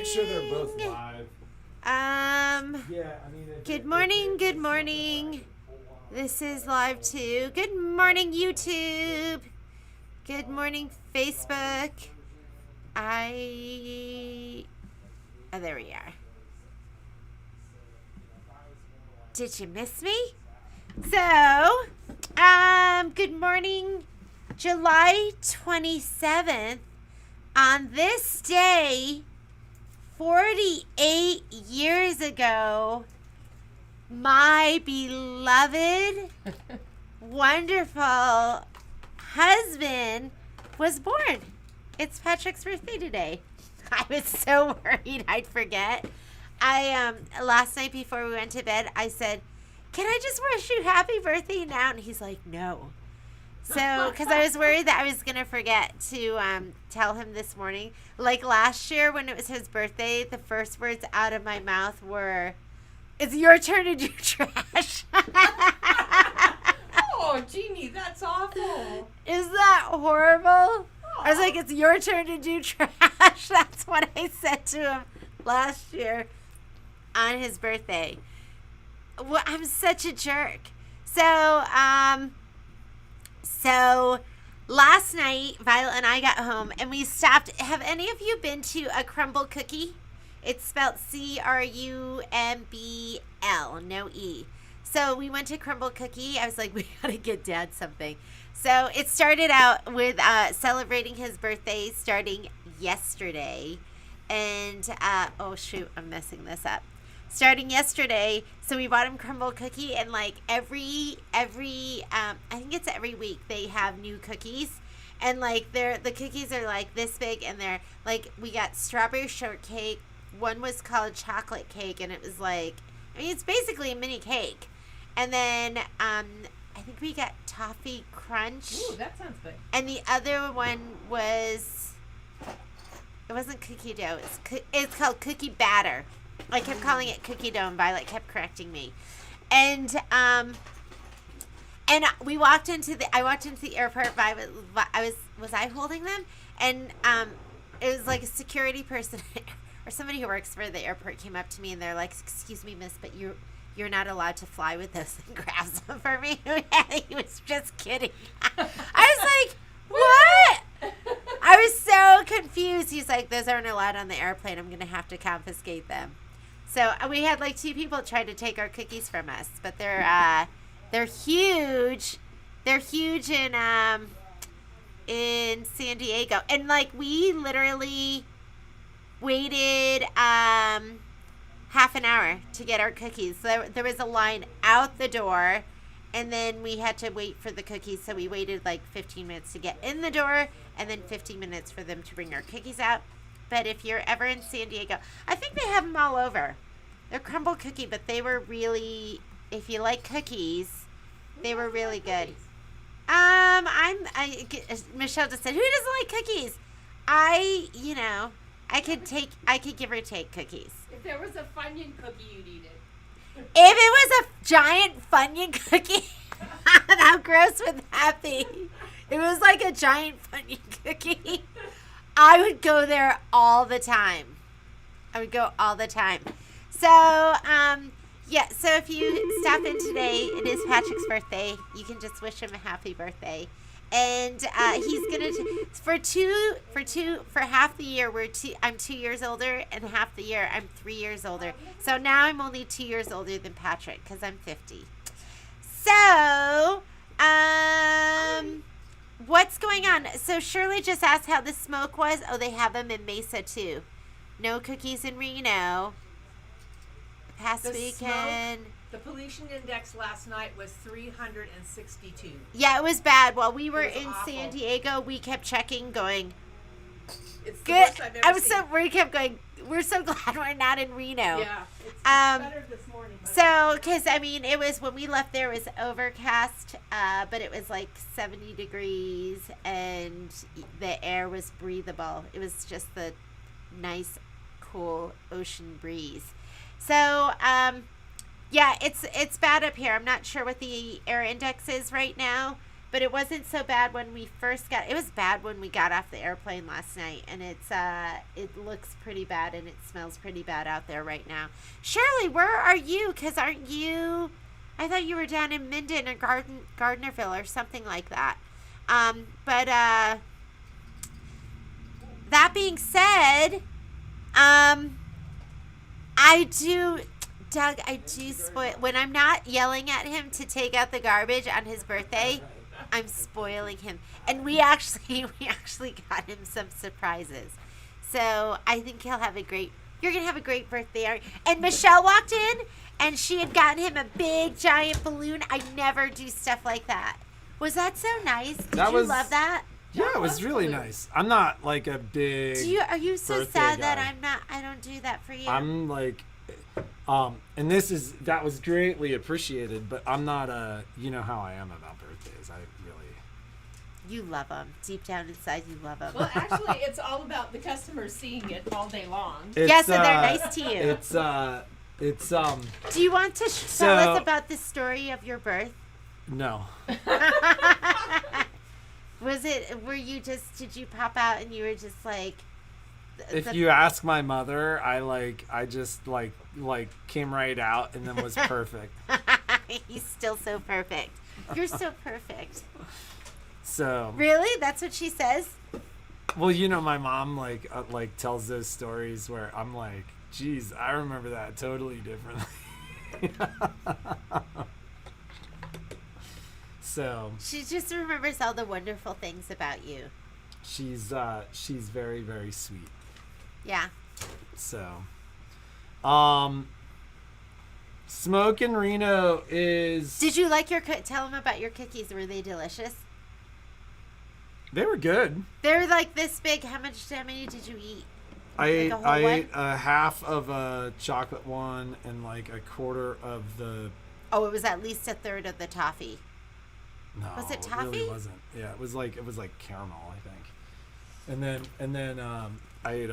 sure they're both live. Good morning. This is live too. Good morning, YouTube. Good morning, Facebook. Oh, there we are. Did you miss me? So, good morning, July 27th. On this day, 48 years ago, my beloved, wonderful husband was born. It's Patrick's birthday today. I was so worried I'd forget. Last night before we went to bed, I said, "Can I just wish you happy birthday now?" And he's like, "No." So, because I was worried that I was going to forget to tell him this morning. Like last year when it was his birthday, the first words out of my mouth were, "It's your turn to do trash." Oh, Jeannie, that's awful. Is that horrible? I was like, "It's your turn to do trash." That's what I said to him last year on his birthday. Well, I'm such a jerk. So last night, Violet and I got home and we stopped. Have any of you been to a crumble cookie? It's spelled Crumbl, no E. So we went to Crumble Cookie. I was like, we gotta get Dad something. So it started out with celebrating his birthday starting yesterday. And, oh shoot, I'm messing this up. Starting yesterday, so we bought him Crumble Cookie, and like every I think it's every week they have new cookies, and like the cookies are like this big, and they're like, we got strawberry shortcake, one was called chocolate cake, and it was like, I mean, it's basically a mini cake, and then I think we got toffee crunch. Ooh, that sounds good. And the other one was, it wasn't cookie dough, it's called cookie batter. I kept calling it cookie dough, and Violet kept correcting me. And I walked into the airport. Violet, was I holding them? And it was like a security person or somebody who works for the airport came up to me, and they're like, "Excuse me, miss, but you're not allowed to fly with this," and grabs them for me. And he was just kidding. I was like, "What?" I was so confused. He's like, "Those aren't allowed on the airplane. I'm going to have to confiscate them." So we had like two people try to take our cookies from us, but they're huge. They're huge in San Diego, and like we literally waited half an hour to get our cookies. So there was a line out the door, and then we had to wait for the cookies. So we waited like 15 minutes to get in the door, and then 15 minutes for them to bring our cookies out. But if you're ever in San Diego, I think they have them all over. They're Crumble Cookie, but they were really, if you like cookies, they were really good. Michelle just said, "Who doesn't like cookies?" I could give or take cookies. If there was a Funyun cookie, you'd eat it. If it was a giant Funyun cookie, how gross would that be? It was like a giant Funyun cookie. I would go there all the time. So, so if you stop in today, it is Patrick's birthday. You can just wish him a happy birthday. And he's gonna for half the year I'm 2 years older, and half the year I'm 3 years older. So now I'm only 2 years older than Patrick because I'm 50. So, what's going on? So Shirley just asked how the smoke was. Oh, they have them in Mesa too. No cookies in Reno. Past weekend. The pollution index last night was 362. Yeah, it was bad. While we were in awful. San Diego, we kept checking, going, It's the good. worst I've ever seen. We kept going, we're so glad we're not in Reno. Yeah, it's better this morning. So, because, I mean, it was, when we left there, it was overcast, but it was like 70 degrees, and the air was breathable. It was just the nice, cool ocean breeze. So, yeah, it's bad up here. I'm not sure what the air index is right now, But it wasn't so bad when we first got. It was bad when we got off the airplane last night, and it looks pretty bad and it smells pretty bad out there right now. Shirley, where are you? 'Cause aren't you? I thought you were down in Minden or Gardnerville or something like that. But that being said, Doug, I do spoil when I'm not yelling at him to take out the garbage on his birthday. I'm spoiling him, and we actually got him some surprises. So I think he'll have a great. You're gonna have a great birthday, Ari. And Michelle walked in, and she had gotten him a big giant balloon. I never do stuff like that. Was that so nice? Did you love that? Yeah, it was really nice. I'm not like a big. Are you so sad that I'm not? I don't do that for you. I'm like, and that was greatly appreciated, but I'm not you know how I am about birthdays. I really. You love them deep down inside. You love them. Well, actually, it's all about the customers seeing it all day long. Yes, and they're nice to you. It's Do you want to tell us about the story of your birth? No. Did you pop out and you were just like... If you ask my mother, I just came right out and then was perfect. He's still so perfect. You're so perfect. So... Really? That's what she says? Well, you know, my mom tells those stories where I'm like, geez, I remember that totally differently. So she just remembers all the wonderful things about you. She's very, very sweet. Yeah. So, Smoke and Reno is. Did you like tell them about your cookies? Were they delicious? They were good. They were like this big. How many did you eat? I ate a half of a chocolate one and like a quarter of the. Oh, it was at least a third of the toffee. No, was it toffee? It really wasn't. Yeah, it was like caramel, I think. And then I ate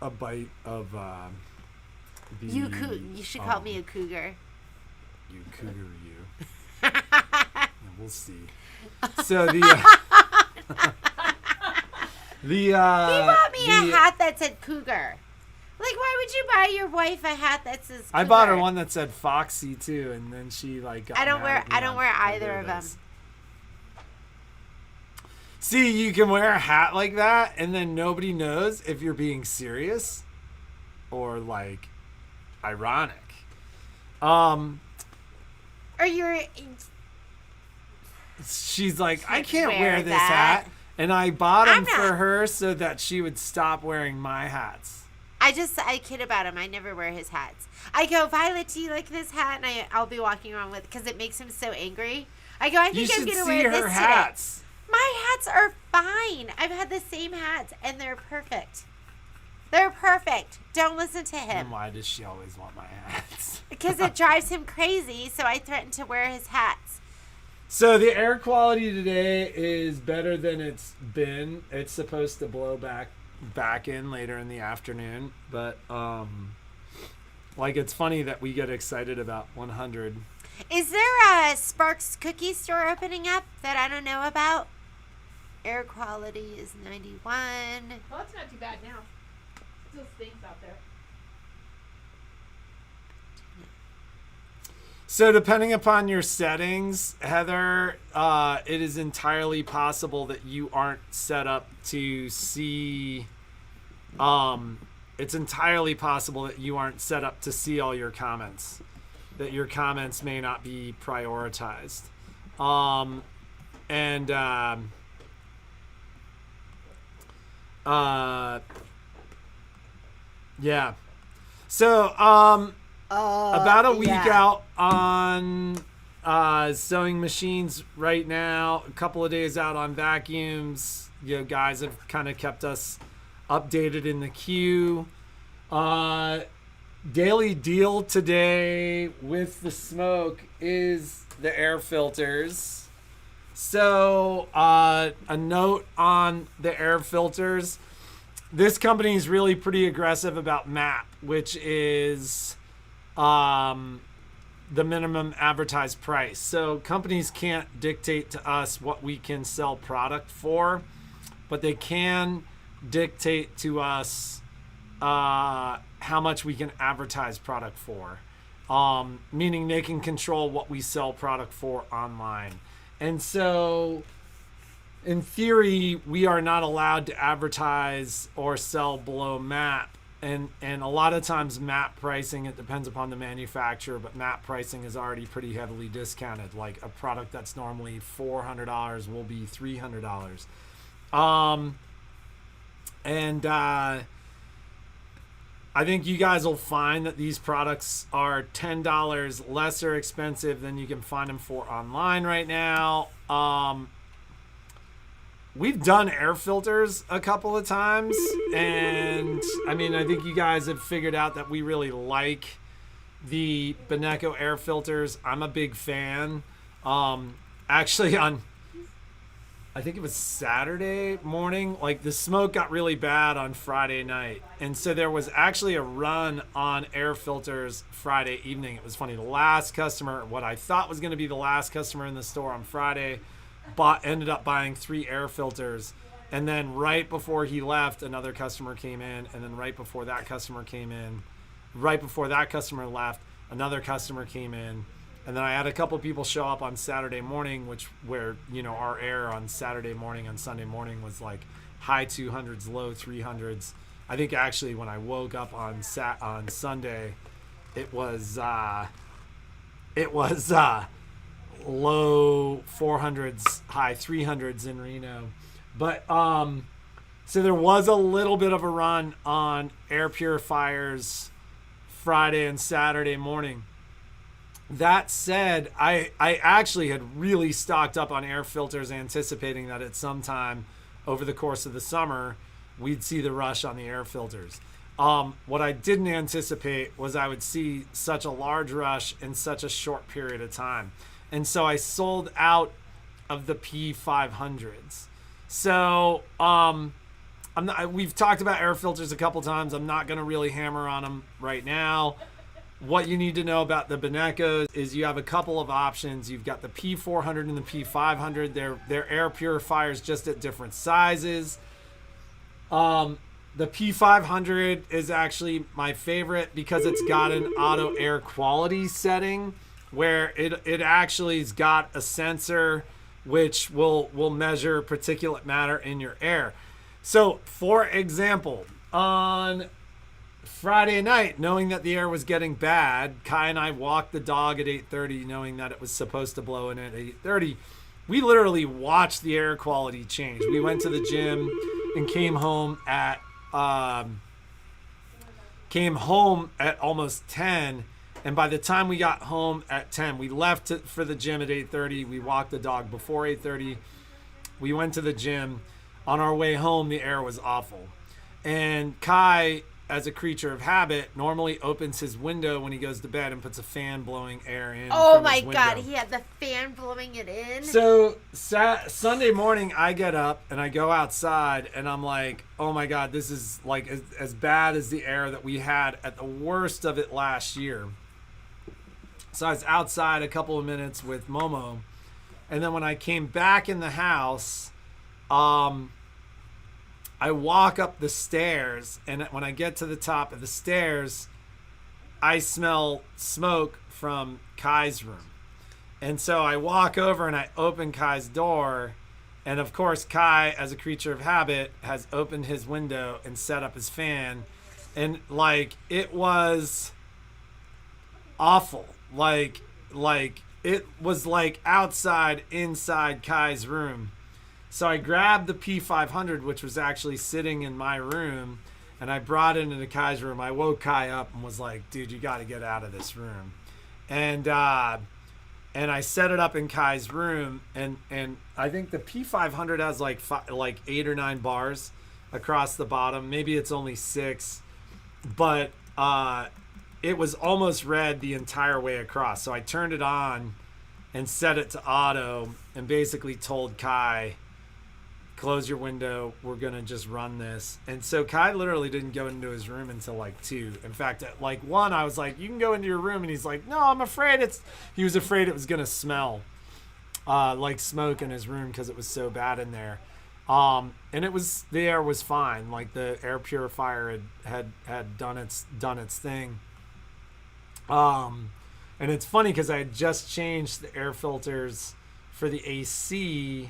a bite of the. You should call me a cougar. You cougar, you. Yeah, we'll see. So the. He bought me a hat that said cougar. Like, why would you buy your wife a hat that says cougar? I bought her one that said Foxy too, and then she got I don't wear either of them. See, you can wear a hat like that, and then nobody knows if you're being serious or like ironic. Or you're. She's like, I can't wear this hat, and I bought them for her so that she would stop wearing my hats. I kid about him. I never wear his hats. I go, Violet, do you like this hat? And I'll be walking around with it because it makes him so angry. I go, I think I'm going to wear this hats. Today. My hats are fine. I've had the same hats, and they're perfect. They're perfect. Don't listen to him. Then why does she always want my hats? Because it drives him crazy, so I threaten to wear his hats. So the air quality today is better than it's been. It's supposed to blow back in later in the afternoon, but it's funny that we get excited about 100. Is there a Sparks cookie store opening up that I don't know about? Air quality is 91. Well, it's not too bad now. It still stinks out there. So depending upon your settings, Heather, it is entirely possible that you aren't set up to see. It's entirely possible that you aren't set up to see all your comments. That your comments may not be prioritized. Yeah. So, about a week out on sewing machines right now, a couple of days out on vacuums. You know, guys have kind of kept us updated in the queue. Daily deal today with the smoke is the air filters. So, a note on the air filters. This company is really pretty aggressive about MAP, which is the minimum advertised price. So companies can't dictate to us what we can sell product for, but they can dictate to us how much we can advertise product for. Meaning they can control what we sell product for online. And so in theory, we are not allowed to advertise or sell below MAP. And a lot of times MAP pricing, it depends upon the manufacturer, but MAP pricing is already pretty heavily discounted. Like a product that's normally $400 will be $300. I think you guys will find that these products are $10 lesser expensive than you can find them for online right now. We've done air filters a couple of times, and I mean, I think you guys have figured out that we really like the Beneco air filters. I'm a big fan. Actually, I think it was Saturday morning, like the smoke got really bad on Friday night. And so there was actually a run on air filters Friday evening. It was funny. The last customer, what I thought was going to be the last customer in the store on Friday, ended up buying 3 air filters. And then right before he left, another customer came in. And then right before that customer came in, right before that customer left, another customer came in. And then I had a couple people show up on Saturday morning, where our air on Saturday morning and Sunday morning was like high 200s, low 300s. I think actually when I woke up on Sunday, it was low 400s, high 300s in Reno. But so there was a little bit of a run on air purifiers Friday and Saturday morning. That said, I actually had really stocked up on air filters, anticipating that at some time over the course of the summer, we'd see the rush on the air filters. What I didn't anticipate was I would see such a large rush in such a short period of time. And so I sold out of the P500s. So we've talked about air filters a couple times. I'm not going to really hammer on them right now. What you need to know about the Benecos is you have a couple of options. You've got the P400 and the P500. They're air purifiers, just at different sizes. The P500 is actually my favorite because it's got an auto air quality setting where it actually has got a sensor which will measure particulate matter in your air. So, for example, on Friday night, knowing that the air was getting bad, Kai and I walked the dog at 8:30, knowing that it was supposed to blow in at 8:30. We literally watched the air quality change. We went to the gym and came home at almost 10. And by the time we got home at 10, we left for the gym at 8:30. We walked the dog before 8:30. We went to the gym. On our way home, the air was awful. And Kai, as a creature of habit, normally opens his window when he goes to bed and puts a fan blowing air in. Oh my God, he had the fan blowing it in. So Sunday morning, I get up and I go outside and I'm like, oh my God, this is like as bad as the air that we had at the worst of it last year. So I was outside a couple of minutes with Momo. And then when I came back in the house, I walk up the stairs, and when I get to the top of the stairs, I smell smoke from Kai's room. And so I walk over and I open Kai's door, and of course Kai, as a creature of habit, has opened his window and set up his fan, and like it was awful. Like it was like outside, inside Kai's room. So I grabbed the P500, which was actually sitting in my room, and I brought it into Kai's room. I woke Kai up and was like, dude, you got to get out of this room. And I set it up in Kai's room, and I think the P500 has like 8 or 9 bars across the bottom. Maybe it's only 6, but it was almost red the entire way across. So I turned it on and set it to auto and basically told Kai, close your window. We're going to just run this. And so Kai literally didn't go into his room until like 2. In fact, at like 1, I was like, you can go into your room. And he's like, no, I'm afraid he was afraid it was going to smell like smoke in his room because it was so bad in there. And the air was fine. Like the air purifier had done its thing. And it's funny because I had just changed the air filters for the AC.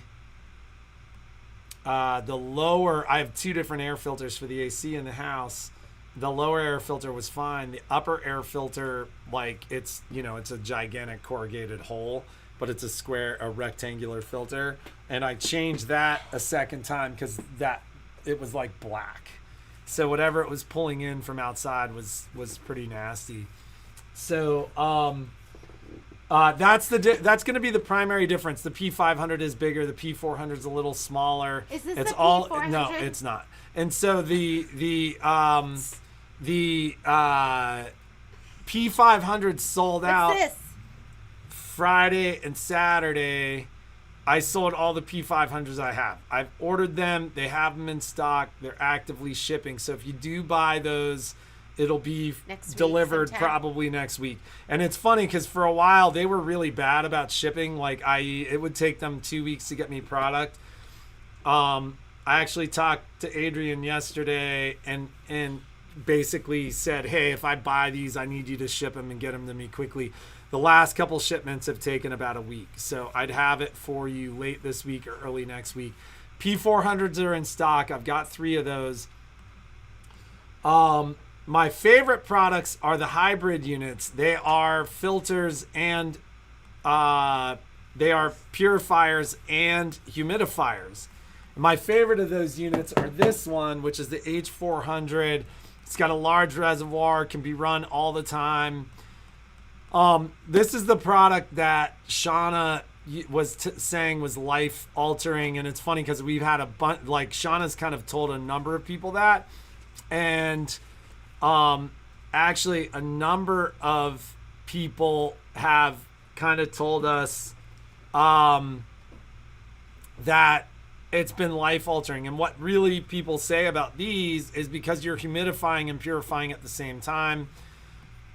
I have 2 different air filters for the AC in the house. The lower air filter was fine. The upper air filter, like it's a gigantic corrugated hole, but it's a rectangular filter. And I changed that a second time because it was like black. So whatever it was pulling in from outside was pretty nasty. So that's going to be the primary difference. The P500 is bigger. The P400 is a little smaller. Is this it's the all P400? No, it's not. And so the P500 sold out What's this? Friday and Saturday. I sold all the P500s I have. I've ordered them. They have them in stock. They're actively shipping. So if you do buy those, it'll be delivered probably next week. And it's funny because for a while they were really bad about shipping. Like it would take them 2 weeks to get me product. I actually talked to Adrian yesterday and basically said, hey, if I buy these, I need you to ship them and get them to me quickly. The last couple shipments have taken about a week. So I'd have it for you late this week or early next week. P400s are in stock. I've got 3 of those. My favorite products are the hybrid units. They are filters and they are purifiers and humidifiers. My favorite of those units are this one, which is the H400. It's got a large reservoir, can be run all the time. This is the product that Shauna was saying was life altering. And it's funny because we've had a bunch, like Shauna's kind of told a number of people that. And actually a number of people have kind of told us that it's been life altering. And what really people say about these is because you're humidifying and purifying at the same time,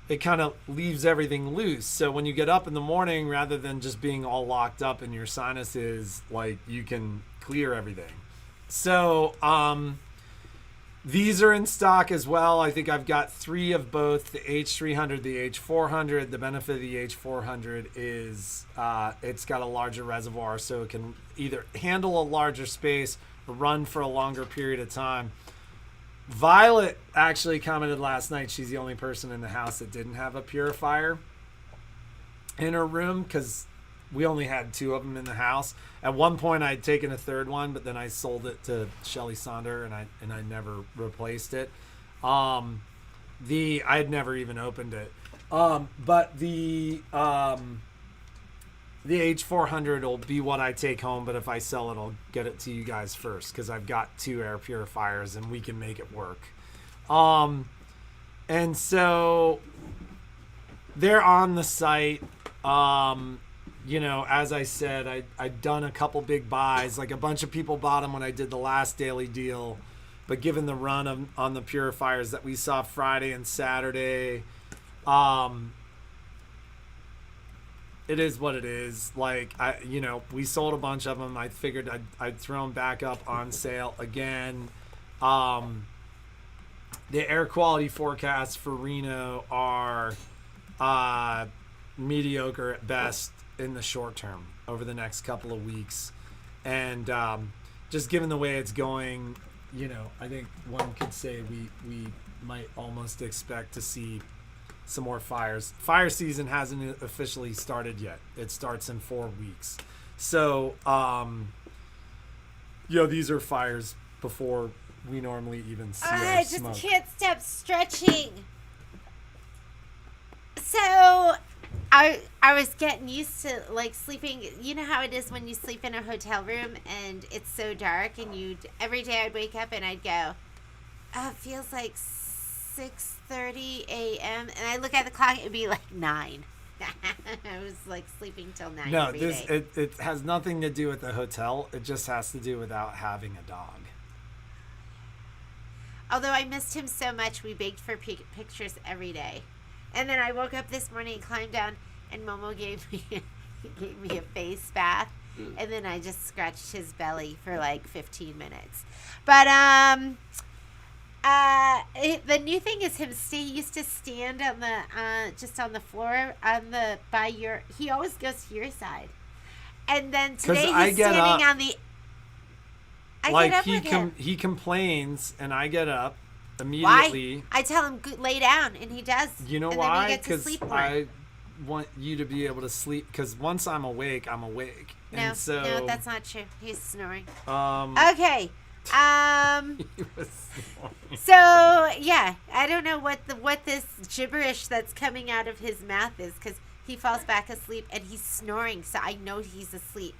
it kind of leaves everything loose. So when you get up in the morning, rather than just being all locked up in your sinuses, like you can clear everything. So these are in stock as well. I think I've got 3 of both, the H300, the H400. The benefit of the H400 is it's got a larger reservoir, so it can either handle a larger space or run for a longer period of time. Violet actually commented last night she's the only person in the house that didn't have a purifier in her room because we only had 2 of them in the house. At one point, I'd taken a 3rd one, but then I sold it to Shelly Sonder, and I never replaced it. I had never even opened it. But the H400 will be what I take home, but if I sell it, I'll get it to you guys first because I've got 2 air purifiers and we can make it work. And so they're on the site. As I said, I'd done a couple big buys. Like a bunch of people bought them when I did the last daily deal. But given the run on the purifiers that we saw Friday and Saturday, it is what it is. Like, we sold a bunch of them. I figured I'd throw them back up on sale again. The air quality forecasts for Reno are mediocre at best in the short term over the next couple of weeks. And just given the way it's going, I think one could say we might almost expect to see some more fires. Fire season hasn't officially started yet. It starts in 4 weeks. So, these are fires before we normally even see I smoke. just can't stop stretching. So, I was getting used to like sleeping. You know how it is when you sleep in a hotel room and it's so dark, and every day I'd wake up and I'd go, oh, it feels like 6:30 a.m. and I look at the clock, it'd be like 9. I was like sleeping till 9 No, every this day. it has nothing to do with the hotel. It just has to do without having a dog. Although I missed him so much, we begged for pictures every day. And then I woke up this morning and climbed down, and Momo gave me a face bath. And then I just scratched his belly for like 15 minutes. But the new thing is he used to stand on the just on the floor he always goes to your side. And then today he's standing on the he complains, and I get up immediately. Why? I tell him lay down, and he does. You know and why? Then we get to sleep more. I want you to be able to sleep, because once I'm awake, I'm awake. No, that's not true. He's snoring. He Okay. was snoring. So yeah, I don't know what this gibberish that's coming out of his mouth is, because he falls back asleep and he's snoring, so I know he's asleep.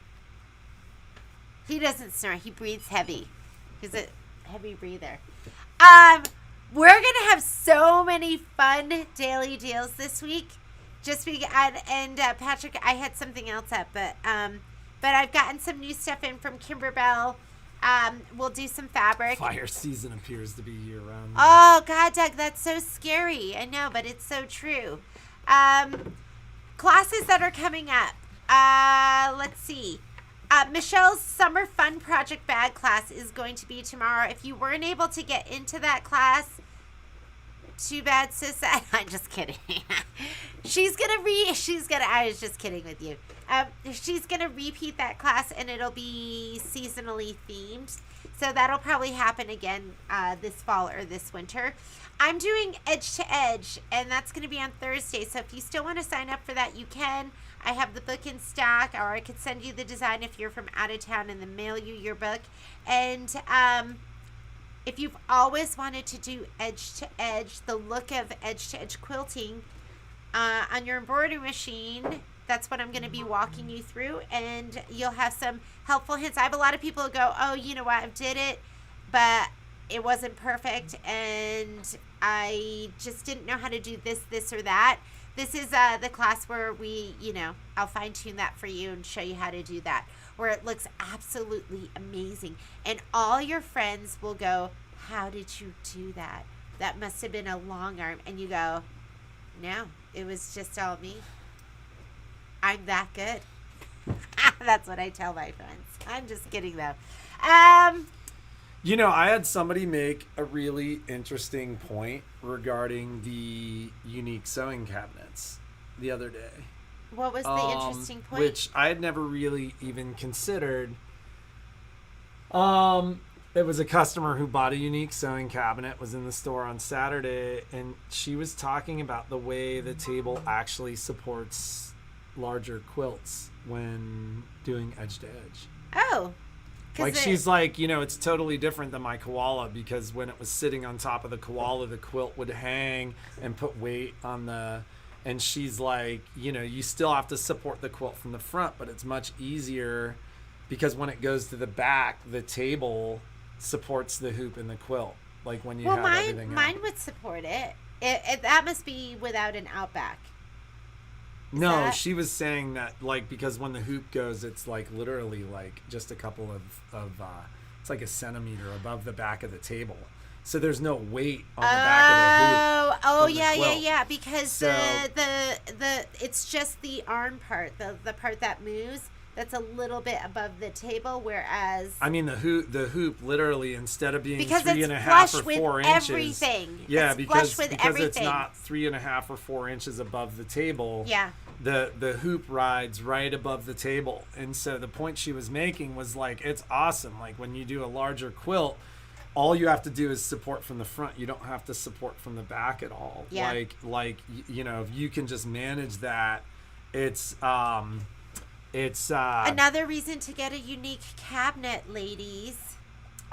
He doesn't snore. He breathes heavy. He's a heavy breather. We're gonna have so many fun daily deals this week. Just and Patrick, I had something else up, but I've gotten some new stuff in from Kimberbell. We'll do some fabric. Fire season appears to be year-round. Oh God, Doug, that's so scary. I know, but it's so true. Classes that are coming up. Let's see. Michelle's Summer Fun Project Bag class is going to be tomorrow. If you weren't able to get into that class, too bad, so sad. I'm just kidding. I was just kidding with you. She's going to repeat that class, and it'll be seasonally themed. So that'll probably happen again this fall or this winter. I'm doing Edge to Edge, and that's going to be on Thursday. So if you still want to sign up for that, you can. I have the book in stock, or I could send you the design if you're from out of town and then mail you your book. And if you've always wanted to do Edge to Edge, the look of Edge to Edge quilting on your embroidery machine, that's what I'm going to be walking you through, and you'll have some helpful hints. I have a lot of people who go, oh, you know what, I did it, but it wasn't perfect, and I just didn't know how to do this, or that. This is the class where I'll fine-tune that for you and show you how to do that, where it looks absolutely amazing. And all your friends will go, how did you do that? That must have been a long arm. And you go, no, it was just all me. I'm that good. That's what I tell my friends. I'm just kidding, though. I had somebody make a really interesting point regarding the unique sewing cabinets the other day. What was the interesting point? Which I had never really even considered. It was a customer who bought a unique sewing cabinet, was in the store on Saturday, and she was talking about the way the table actually supports larger quilts when doing edge to edge. Oh. Like, she's like, it's totally different than my koala, because when it was sitting on top of the koala, the quilt would hang and put weight on and she's like, you still have to support the quilt from the front, but it's much easier because when it goes to the back, the table supports the hoop and the quilt. Like when you have everything mine out. would support it. That must be without an outback. No, she was saying that, like, because when the hoop goes, it's like literally like just a couple of it's like a centimeter above the back of the table. So there's no weight on the back of the hoop. Oh, yeah. Because the it's just the arm part, the part that moves, that's a little bit above the table, whereas I mean the hoop literally, instead of being because 3.5 or 4 inches. Everything. Yeah, it's because everything. It's not 3.5 or 4 inches above the table. Yeah. The hoop rides right above the table. And so the point she was making was like, it's awesome. Like when you do a larger quilt, all you have to do is support from the front. You don't have to support from the back at all. Yeah. Like if you can just manage that, it's another reason to get a unique cabinet, ladies.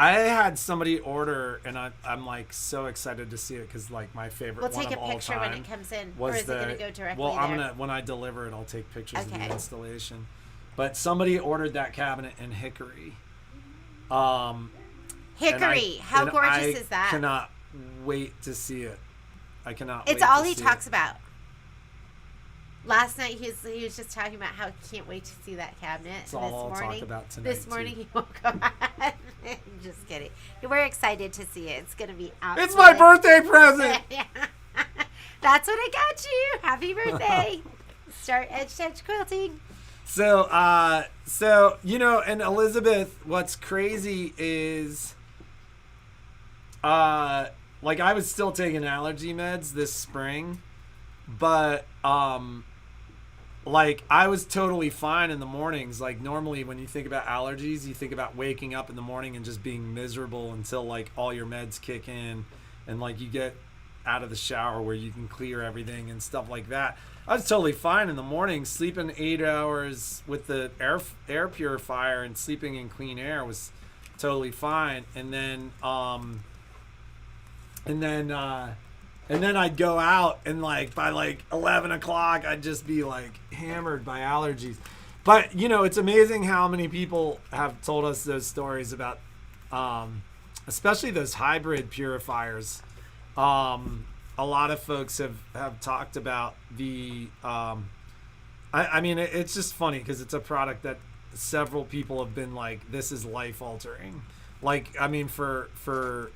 I had somebody order, and I'm like so excited to see it, because like my favorite We'll one take of a all picture time when it comes in, or is it going to go directly well, there? when I deliver it, I'll take pictures of Okay. the installation. But somebody ordered that cabinet in hickory. Hickory, how gorgeous is that? I cannot wait to see it. I cannot. It's wait all to he see talks it. about. Last night he was just talking about how he can't wait to see that cabinet. That's all I'll talk about tonight. This morning he woke up. I'm just kidding. We're excited to see it. It's gonna be absolutely. It's my birthday present. Yeah. That's what I got you. Happy birthday. Start Edge to Edge quilting. So and Elizabeth, what's crazy is, like I was still taking allergy meds this spring, but like I was totally fine in the mornings. Like normally when you think about allergies, you think about waking up in the morning and just being miserable until like all your meds kick in and like you get out of the shower where you can clear everything and stuff like that. I was totally fine in the morning, sleeping 8 hours with the air purifier and sleeping in clean air was totally fine. And then I'd go out and like by like 11 o'clock I'd just be like hammered by allergies. But it's amazing how many people have told us those stories about especially those hybrid purifiers. A lot of folks have talked about the I mean it's just funny because it's a product that several people have been like, this is life altering. Like I mean for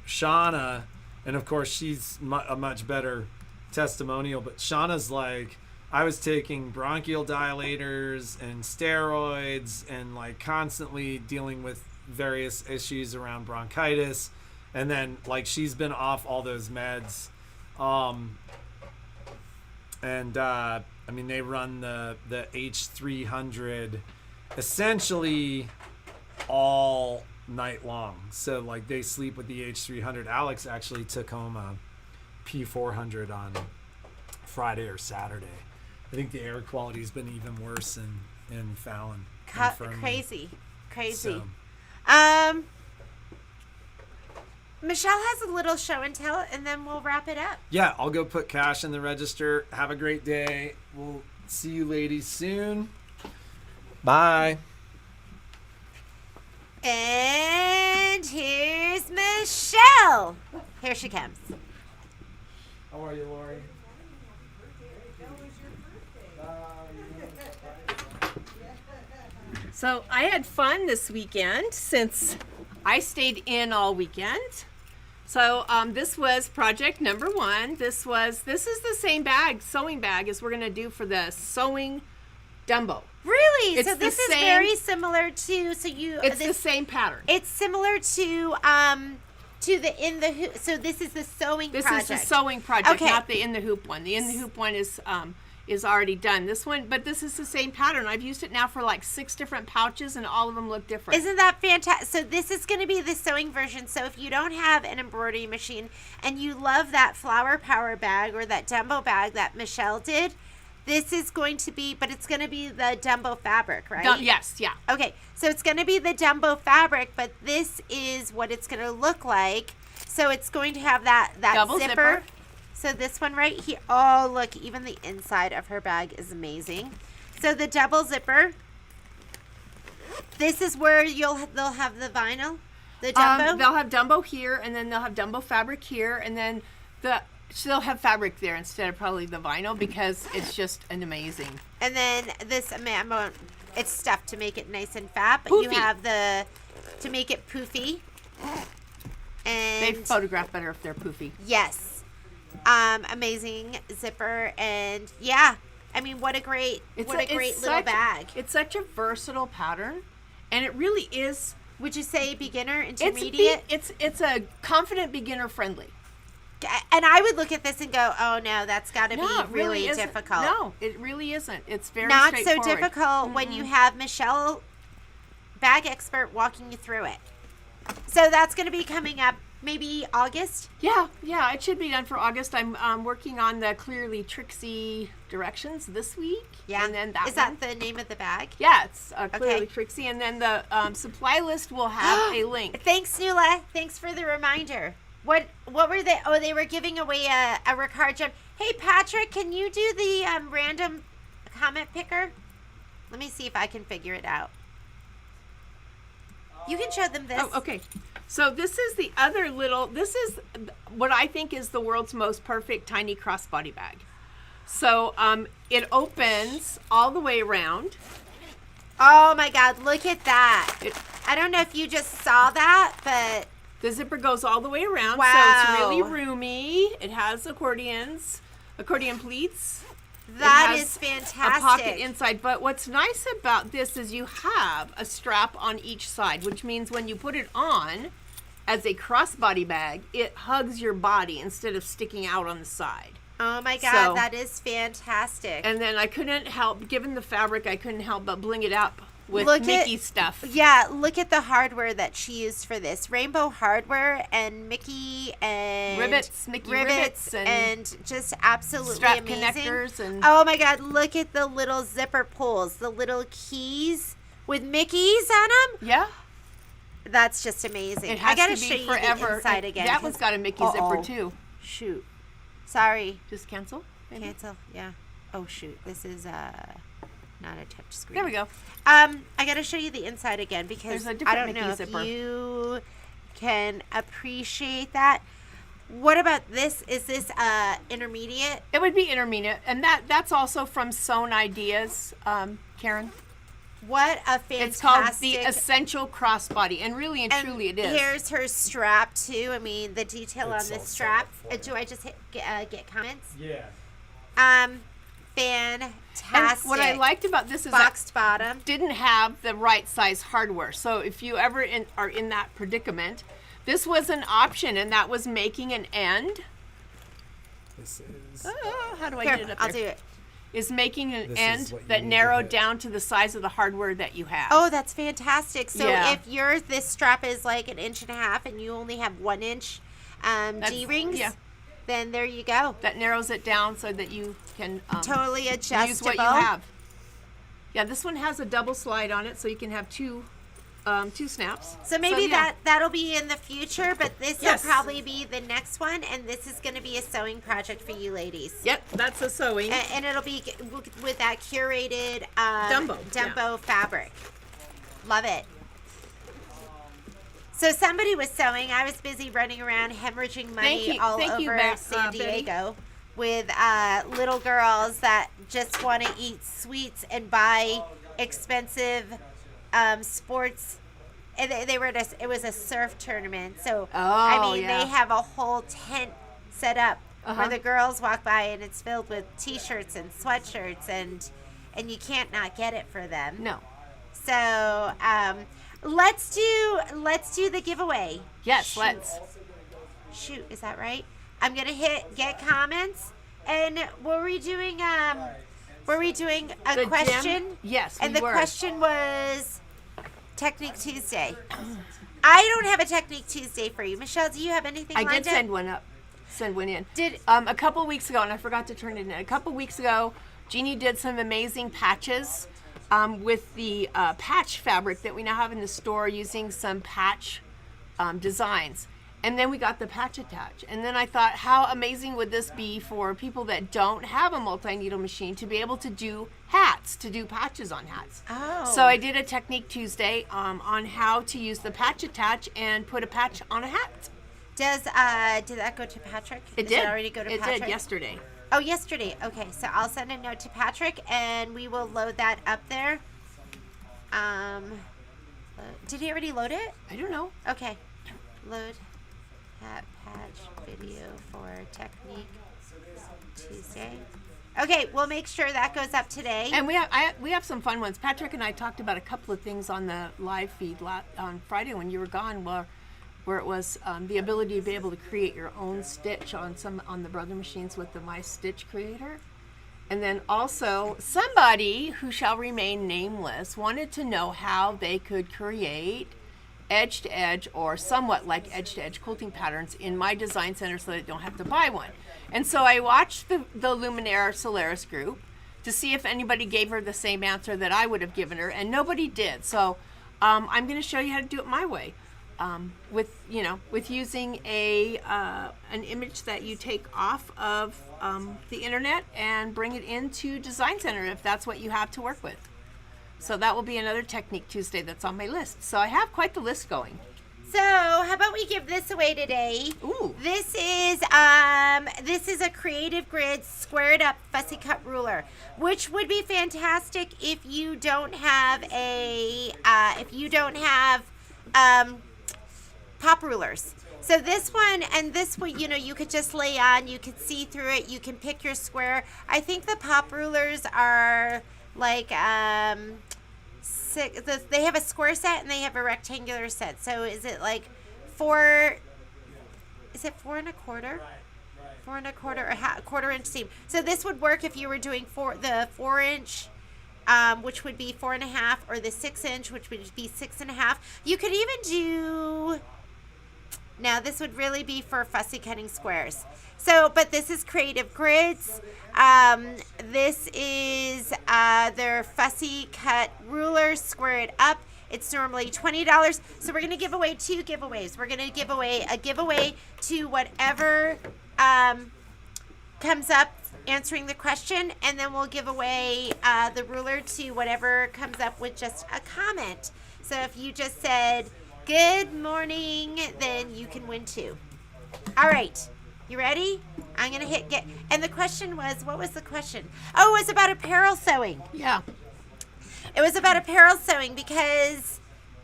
Shauna, and of course she's a much better testimonial, but Shauna's like, I was taking bronchial dilators and steroids and like constantly dealing with various issues around bronchitis, and then like she's been off all those meds. I mean they run the H300 essentially all night long, so like they sleep with the H300. Alex actually took home a P400 on Friday or Saturday. I think the air quality's been even worse in Fallon. Crazy. So. Michelle has a little show and tell, and then we'll wrap it up. Yeah, I'll go put cash in the register. Have a great day. We'll see you ladies soon. Bye. And here's Michelle. Here she comes. How are you, Lori? So I had fun this weekend since I stayed in all weekend. So this was project number 1. This is the same sewing bag as we're gonna do for the sewing Dumbo. Really? It's so this is same, very similar to It's the same pattern. It's similar to the In the Hoop. So this is the sewing project. This is the sewing project, Okay. not the In the Hoop one. The In the Hoop one is already done. This is the same pattern. I've used it now for like 6 different pouches, and all of them look different. Isn't that fantastic? So this is going to be the sewing version. So if you don't have an embroidery machine and you love that Flower Power bag or that Dumbo bag that Michelle did, this is going to be, but it's going to be the Dumbo fabric, right? Yes, yeah. Okay, so it's going to be the Dumbo fabric, but this is what it's going to look like. So it's going to have that Double zipper. So this one right here. Oh, look, even the inside of her bag is amazing. So the double zipper. This is where they'll have the vinyl, the Dumbo. They'll have Dumbo here, and then they'll have Dumbo fabric here, and then they'll have fabric there instead of probably the vinyl because it's just an amazing. And then this, it's stuffed to make it nice and fat, but Poofy. you have to make it poofy. And They photograph better if they're poofy. yes. Amazing zipper, and yeah, I mean, what a great little bag. It's such a versatile pattern, and it really is. Would you say beginner, intermediate? It's a confident beginner friendly. And I would look at this and go, oh no, that's got to be it really isn't. difficult. No, it really isn't. It's very Not so straightforward. difficult when you have Michelle, bag expert, walking you through it. So that's going to be coming up maybe August. Yeah, it should be done for August. I'm working on the Clearly Trixie directions this week. Yeah, and then is that the name of the bag? Yeah, it's Clearly Okay. Trixie, and then the supply list will have a link. Thanks, Nuala. Thanks for the reminder. What were they? Oh, they were giving away a Ricard gem. Hey, Patrick, can you do the random comment picker? Let me see if I can figure it out. You can show them this. Oh, okay. So this is the other this is what I think is the world's most perfect tiny crossbody bag. So it opens all the way around. Oh my God, look at that. I don't know if you just saw that, but the zipper goes all the way around. Wow. So it's really roomy. It has accordion pleats. that is fantastic. A pocket inside. But what's nice about this is you have a strap on each side, which means when you put it on as a crossbody bag, it hugs your body instead of sticking out on the side. Oh my God, that is fantastic. And then I couldn't help, given the fabric, I couldn't help but bling it up with Mickey stuff. Yeah, look at the hardware that she used for this. Rainbow hardware and Mickey and Mickey rivets and just absolutely strap amazing. connectors. And oh my God, look at the little zipper pulls, the little keys with Mickeys on them. Yeah. That's just amazing. It has I gotta to be show you forever. the inside again. That one's got a Mickey zipper too. Shoot. Sorry. Just cancel? Maybe? Cancel. Yeah. Oh shoot. This is not a touch screen. There we go. I got to show you the inside again because There's a I different don't Mickey know zipper. if you can appreciate that. What about this? Is this intermediate? It would be intermediate, and that's also from Sewn Ideas, Karen. What a fantastic! It's called the Essential Crossbody, and really and truly it is. Here's her strap too. I mean, the detail It's on all this set strap. for Do I just get comments? Yeah. Fantastic. And what I liked about this is boxed bottom. didn't have the right size hardware. So if you ever are in that predicament, this was an option, and that was making an end. This is. How do I Here, get it up I'll there? do it. Is making an This is end what you that need to narrowed hit. down to the size of the hardware that you have. Oh, that's fantastic. So Yeah. if this strap is like 1.5 inches and you only have 1 inch D-rings, yeah. then there you go. That narrows it down so that you can Totally adjustable. use what you have. Yeah, this one has a double slide on it, so you can have two snaps. So maybe yeah. that'll be in the future, but this Yes. will probably be the next one, and this is going to be a sewing project for you ladies. Yep, that's a sewing. And it'll be with that curated Dumbo fabric. Love it. So somebody was sewing. I was busy running around hemorrhaging money all over San Diego with little girls that just want to eat sweets and buy expensive sports. And they were it was a surf tournament. So I mean, they have a whole tent set up where the girls walk by, and it's filled with T-shirts and sweatshirts, and you can't not get it for them. No. So let's do the giveaway. Yes, let's. Shoot, is that right? I'm gonna hit get comments, and were we doing a The question? gem? Yes, And we the were. question was Technique Tuesday. I don't have a Technique Tuesday for you. Michelle, do you have anything I lined did up? send one in. Did A couple weeks ago, and I forgot to turn it in. A couple weeks ago, Jeannie did some amazing patches with the patch fabric that we now have in the store, using some patch designs. And then we got the patch attach. And then I thought, how amazing would this be for people that don't have a multi-needle machine to be able to do hats, to do patches on hats. Oh. So I did a Technique Tuesday on how to use the patch attach and put a patch on a hat. did that go to Patrick? It Did did. it already go to Patrick? It did yesterday. Oh, yesterday. Okay, so I'll send a note to Patrick, and we will load that up there. Did he already load it? I don't know. Okay. Load hat patch video for Technique Tuesday. Okay, we'll make sure that goes up today. And we have some fun ones. Patrick and I talked about a couple of things on the live feed on Friday when you were gone, where it was the ability to be able to create your own stitch on the Brother machines with the My Stitch Creator. And then also, somebody who shall remain nameless wanted to know how they could create edge-to-edge or somewhat like edge-to-edge quilting patterns in my design center so they don't have to buy one. And so I watched the Luminaire Solaris group to see if anybody gave her the same answer that I would have given her, and nobody did. So I'm going to show you how to do it my way. With using an image that you take off of the internet and bring it into Design Center if that's what you have to work with. So that will be another Technique Tuesday that's on my list. So I have quite the list going. So how about we give this away today? Ooh. This is is a Creative Grid squared up fussy cut ruler, which would be fantastic if you don't have pop rulers. So this one and this one, you could just lay on, you could see through it, you can pick your square. I think the pop rulers are like they have a square set and they have a rectangular set. So is it like 4 1/4? 4 1/4 or a quarter inch seam. So this would work if you were doing the 4 inch, which would be 4 1/2, or the 6 inch, which would be 6 1/2. You could even do. Now this would really be for fussy cutting squares. So, but this is Creative Grids. This is their fussy cut ruler, square it up. It's normally $20. So we're going to give away 2 giveaways. We're going to give away a giveaway to whatever comes up answering the question, and then we'll give away the ruler to whatever comes up with just a comment. So if you just said, "Good morning," then you can win 2. All right. You ready? I'm going to hit get. And the question was, what was the question? Oh, it was about apparel sewing. Yeah. It was about apparel sewing because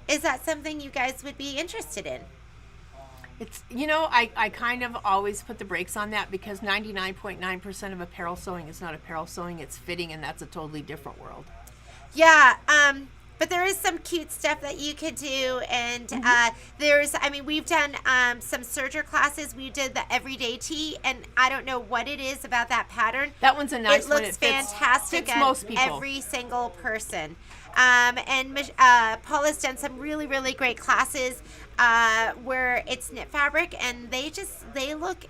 is that something you guys would be interested in? It's, I kind of always put the brakes on that because 99.9% of apparel sewing is not apparel sewing, it's fitting, and that's a totally different world. Yeah, but there is some cute stuff that you could do, and we've done some serger classes. We did the everyday tee, and I don't know what it is about that pattern. That one's a nice one. It looks fantastic fits on most people. every single person. And Paul has done some really, really great classes where it's knit fabric, and they look.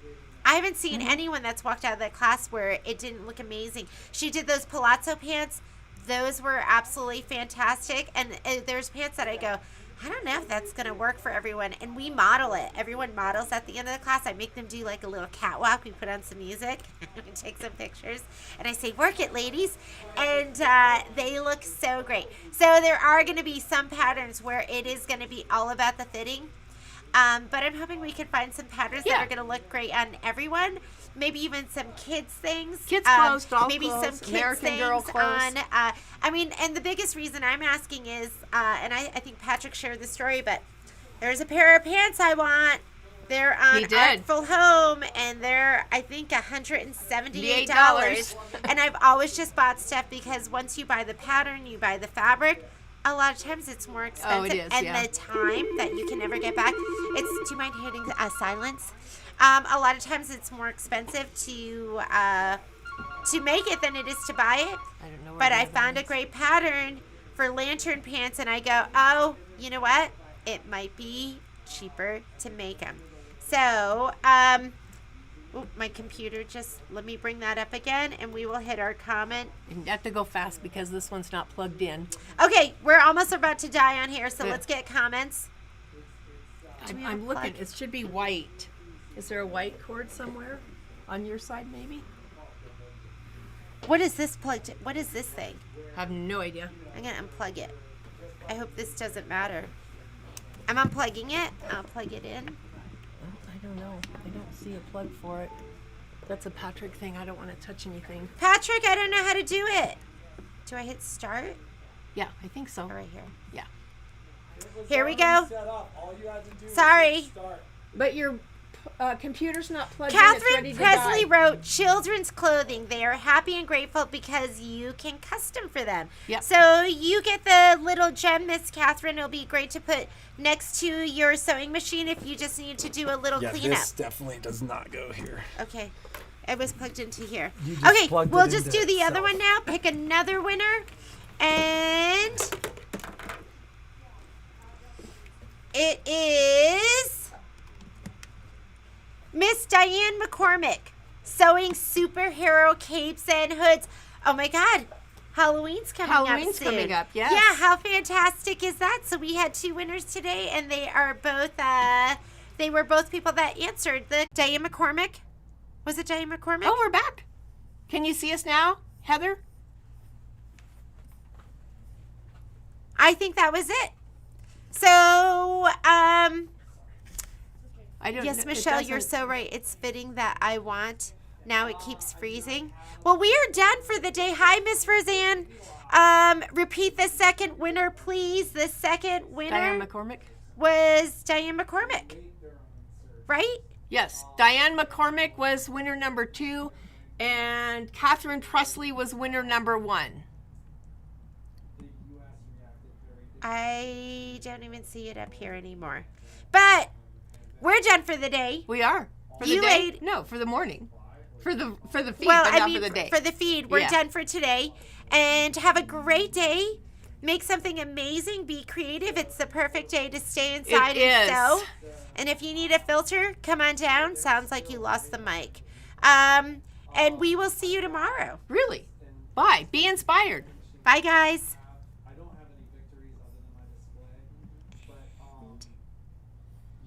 I haven't seen anyone that's walked out of that class where it didn't look amazing. She did those palazzo pants. Those were absolutely fantastic. And there's pants that I go, I don't know if that's going to work for everyone. And we model it. Everyone models at the end of the class. I make them do like a little catwalk. We put on some music. We take some pictures. And I say, work it, ladies. And they look so great. So there are going to be some patterns where it is going to be all about the fitting. But I'm hoping we can find some patterns that are going to look great on everyone. Maybe even some kids things. Kids clothes, doll maybe clothes, some kids American things Girl clothes. on. And the biggest reason I'm asking is, and I think Patrick shared the story, but there's a pair of pants I want. They're on Artful Home, and they're, I think, $178. And I've always just bought stuff because once you buy the pattern, you buy the fabric. A lot of times it's more expensive. Oh, it is, and the time that you can never get back. Do you mind hitting silence? A lot of times it's more expensive to make it than it is to buy it. I don't know. But I found a great pattern for lantern pants, and I go, oh, you know what? It might be cheaper to make them. So, my computer let me bring that up again, and we will hit our comment. You have to go fast because this one's not plugged in. Okay, we're almost about to die on here, so let's get comments. I'm looking. It should be white. Is there a white cord somewhere on your side, maybe? What is this plugged in? What is this thing? I have no idea. I'm going to unplug it. I hope this doesn't matter. I'm unplugging it. I'll plug it in. I don't know. I don't see a plug for it. That's a Patrick thing. I don't want to touch anything. Patrick, I don't know how to do it. Do I hit start? Yeah, I think so. Right here. Yeah. Here we go. Sorry. But your computer's not plugged in. It's ready Catherine to Presley die. wrote, children's clothing. They are happy and grateful because you can custom for them. Yep. So you get the little gem, Miss Catherine. It'll be great to put next to your sewing machine if you just need to do a little cleanup. This definitely does not go here. Okay. It was plugged into here. You just Okay, plugged we'll it just into do the other itself. one now. Pick another winner. And it is Miss Diane McCormick, sewing superhero capes and hoods. Oh my God. Halloween's coming up soon. coming up, yes. Yeah, how fantastic is that? So we had 2 winners today, and they are both, they were both people that answered. The Diane McCormick. Was it Diane McCormick? Oh, we're back. Can you see us now, Heather? I think that was it. So, I don't yes, know. Michelle, you're so right. It's fitting that I want. Now it keeps freezing. Well, we are done for the day. Hi, Miss Roseanne. Repeat the second winner, please. The second winner Diane McCormick? was Diane McCormick. Right? Yes. Diane McCormick was winner number 2, and Catherine Presley was winner number 1. I don't even see it up here anymore. But we're done for the day. We are. For the You day? ate- No, for the morning. For the feed, Well, but I not mean, for the day. for the feed, we're Yeah. done for today. And have a great day. Make something amazing. Be creative. It's the perfect day to stay inside It and is. sew. And if you need a filter, come on down. Sounds like you lost the mic. And we will see you tomorrow. Really. Bye. Be inspired. Bye, guys.